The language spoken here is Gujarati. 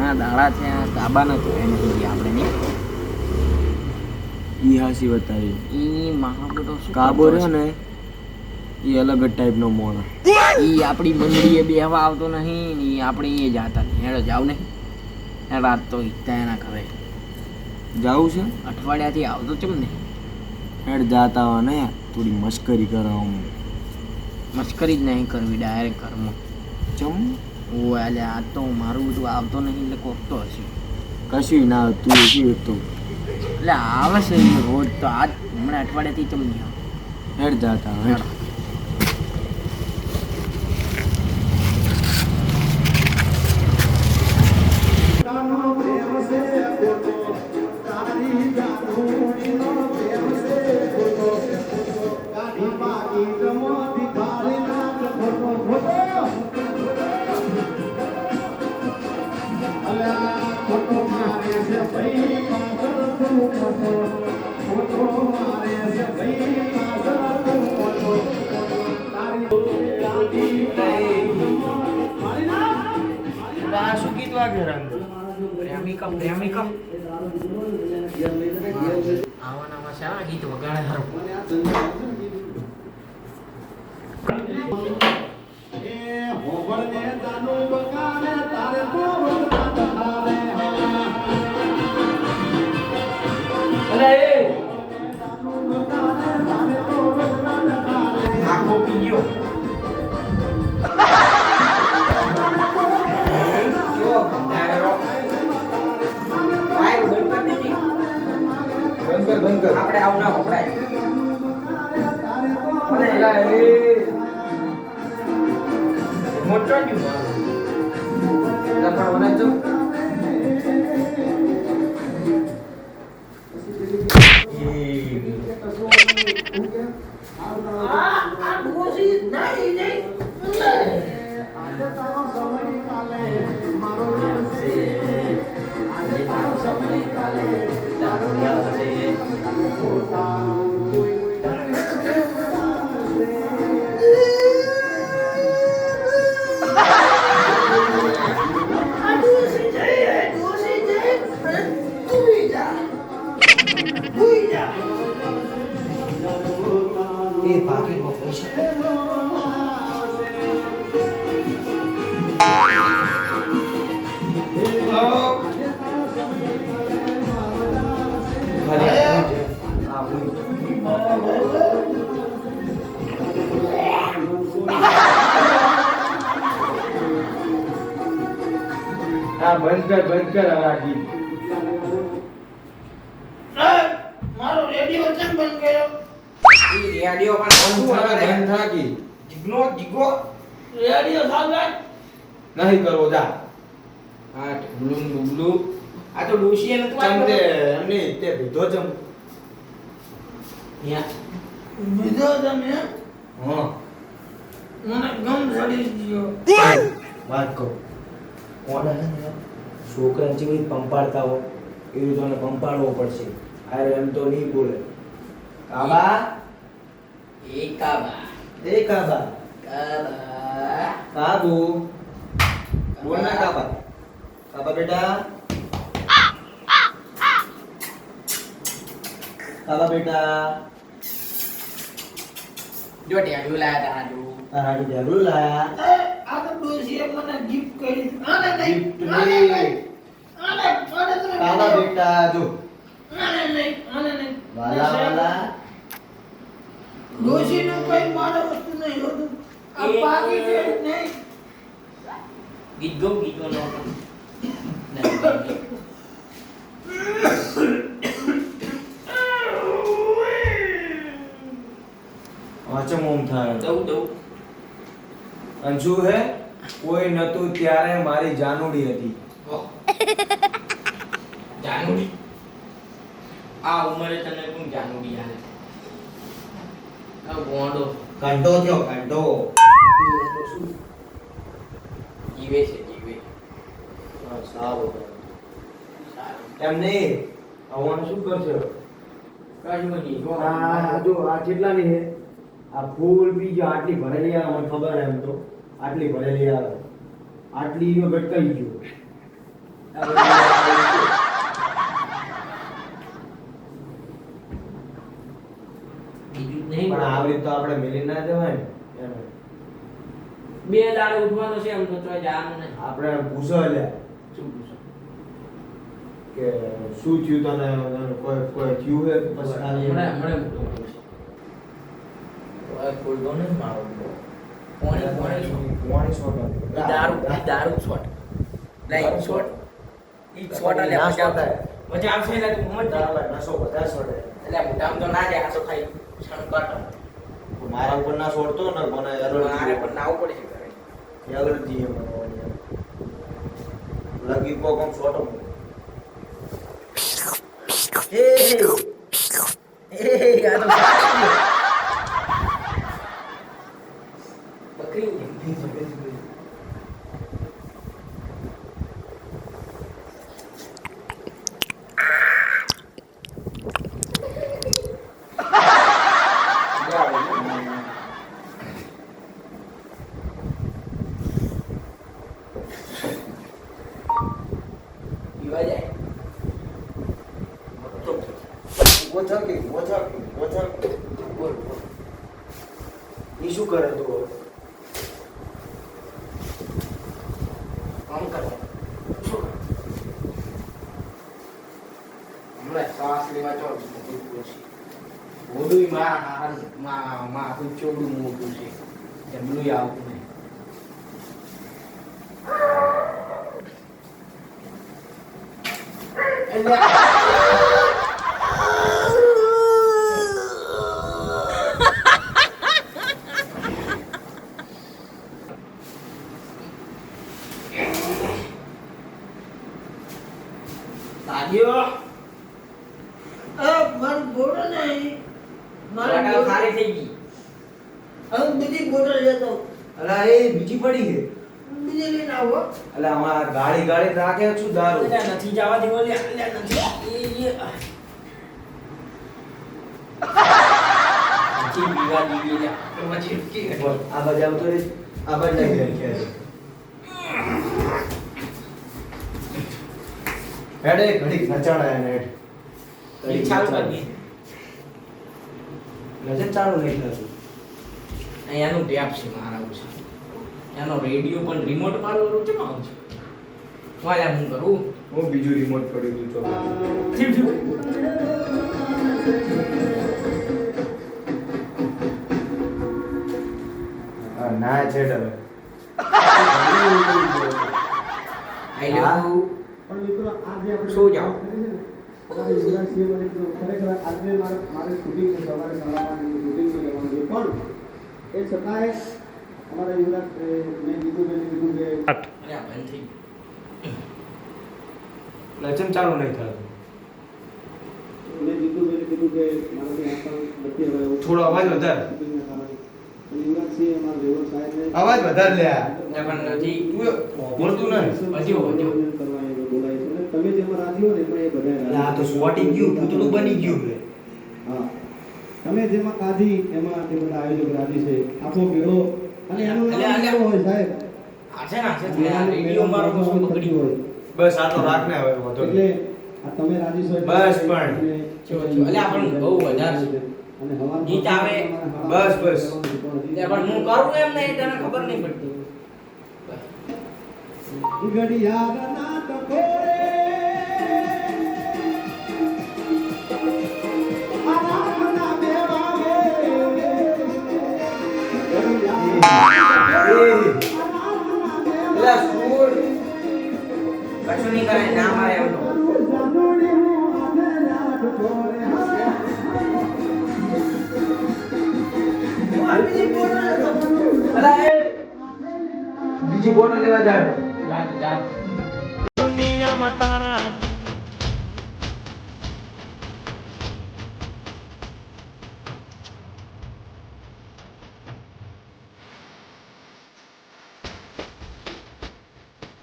ઘણા દાડા થયા કાબાના જોયા નથી આપણે નહીં. ઈ હાસી બતાવી. ઈ મહાબડો કાબો રહ્યો ને ઈ અલગ જ ટાઈપનો મોણ. ઈ આપણી મંડળીએ બેહવા આવતો નહીં. ઈ આપણે એ જાતા નહીં. હેડો જાવ નહીં. એ રાત તો ઈતા એના ઘરે જાવું છે અઠવાડિયાથી આવતો ચમ ને. હેડ જાતા હોય ને થોડી મસ્કરી કરાવું. મસ્કરી જ નહીં કરવી, ડાયરેક્ટ ઘરમાં. ચમ ઓ એટલે આ તો મારું બધું આવતો નહીં એટલે કોકતો હશે. કશું ના તું શું તો એટલે આવે છે રોજ તો આજ હમણાં અઠવાડિયાથી ચમ નહીં આવે. હેડ જાતા હેડ. શું કીધું આ ઘર અંદર? પ્રેમિકા પ્રેમિકા આવાનામાં શા ગીત વગાડે હારું. આખો પીયો બંધ આપણે આવું ના વપરાય. મોટો જ બંધ કર રાખી. મારો રેડિયો કેમ બંધ કર્યો? ઈ રેડિયો પણ બંધ થાકી જીગો રેડિયો સાંભળે નહીં કરવો જા. હા ઢુલું ડુબલું આ તો ડોશીએ નતું ચમ તે એમની તે ભીધો ચમ. બીજો તમે હા મને ગમ ચડી ગયો. વાત કહું કોણ હે છોકરા જેવી પંપાડતા હો એવું તને પંપાડવો પડશે. અરે એમ તો નહીં બોલે. કાબા એ કાબા કાબા કાબા કાબુ બોલ ના કાબા. કાબા બેટા કાબા બેટા જો ટેડું લાયા તાડું તારા જરૂર લાયા. આ તો ડોશીએ મને ગિફ્ટ કરી. આને ગિફ્ટ નહીં આને નહીં. નહીં આને તમે કાબા બેટા જો આને નહીં વાલા વાલા ડોશીનું કોઈ મારો વસ્તુ નહીં હોતું. આ પાકી છે નહીં ગીતો નો વાચમ ઓમ થાય. દઉં અંજુ હે કોઈ નતું ત્યારે મારી જાનુડી હતી. જાનુડી આ ઉંમરે તને કોણ જાનુડી આલે? આ ગોંડો કંટો થયો કંટો. જીવે છે જીવે. સારું સારું એમ નહીં આવવાનું શું કરશે? કાજુ બની જો આ જો આ કેટલાની છે? આ ફૂલ બીજો આટલી ભરેલી આવે મને ખબર એમ તો આટલી ભરેલી આવે. આટલી ગટકાઈ ગયો. બીજું જ નહીં પણ આવી રીતે તો આપણે મિલી ના જવાય ને એમ. બે દાડે ઉઠવાનો છે એમ તો તોય જવાનું નહીં. આપણે પૂછો લ્યા શું પૂછો? કે શું થયું તને કોઈ કોઈ થયું હે પછી આ હમણાં મોટો પૂછો. ઓય ખોલતો નહીં મારો પોણી પોણી શોટ દારૂ શોટ લાઈક શોટ ઈ શોટ આલે ના મજા શોટ હે. મજા આવશે એટલે તું સમજ તારા નસો બધા શોટ હે. એટલે મોટામાં તો ના જાય હાસો ખાઈ છણકટ મારા ઉપર ના છોડતો ને મને મારે એલર્જી પણ નાવું પડે છે ઘરે. એલર્જી હે મને લગી કો કોમ છોટો એ આ તો બકરી પીવા જાય ઓછા બોલ ઈ શું કરે તું હવે? કામ કરો હમણાં શ્વાસ લેવા ચો બોલું મારા આખું ચોડું મોટું છે જમલું આવતું નહીં સાજીઓ મારું બોટલ નહીં બોટલ ખાલી થઈ ગઈ હવે બીજી બોટલ લેતો અલા એ બીજી પડી છે. બીજી લઈને આવો અલા આમાં ગાડી રાખે છું દારૂ. અલ્યા નથી જવા દેવો અલ્યા નથી પછી પીવા દીવી લ્યા પછી કે બોલ, આ બાજુ આવતો રે. આ બાજુ લઈ જાય છે. હેડે ઘડીક નચાણા એને હેડ. એ ચાલુ કરી દે નજર ચાલુ નહીં થતું. અહીંયાનું ટેપ છે મારા છે એનો રેડિયો પણ રિમોટ મારું કેમ આવું છે વાલા હું કરું હું બીજું રિમોટ પડ્યું હતું ના છે હવે. આઈ લવ પણ મિત્રો આજે આપણે શું જાઓ? અમારે યુવરાજ સિંહ મને કીધું, ખરેખર આજે મારે શૂટિંગ છે, સવારે સાડામાં શૂટિંગ છે લેવાનું છે, પણ એ છતાંય અમારા યુવરાજ મેં કીધું કે અલ્યા બંધ થઈ લચન ચાલુ નહીં થતું. મેં કીધું કે મારાથી આ પણ નથી હવે એવું. થોડો અવાજ વધારે. શૂટિંગના કારણે. અને યુવરાજ સિંહ અમારા દેવર સાહેબને અવાજ વધારે લે આ. પણ નથી તું બોલતું નહીં. વધ્યો. કરવા એ બોલાય છે. અને તમે જેમાં રાજી હો ને એમાં એ બધા એટલે આ તો સ્પોટિંગ ગયું પૂતળું બની ગયું છે. હા, તમે જેમાં કાઢી એમાં તે બધા આયોજક રાજી છે, આખો મેળો અને એનું નામ અલ્યા. કેવો હોય સાહેબ? આ છે ને આ રેડિયો મારો વસ્તુ પકડી હોય બસ આ તો રાખ ને હવે વધો એટલે આ તમે રાજી છો એટલે બસ પણ. અને અલ્યા પણ બહુ વધારે છે. અને હવાનું ગીત આવે. બસ, બસ. પણ હું કરું એમ નહીં તને ખબર નહીં પડતી ઘડિયાળના ટકોરે આરામના બેવાવે પેલા સ્કૂલ કશું નહીં કરે ના મારે એમ તો બીજી બોટલ લેવા જાય. જા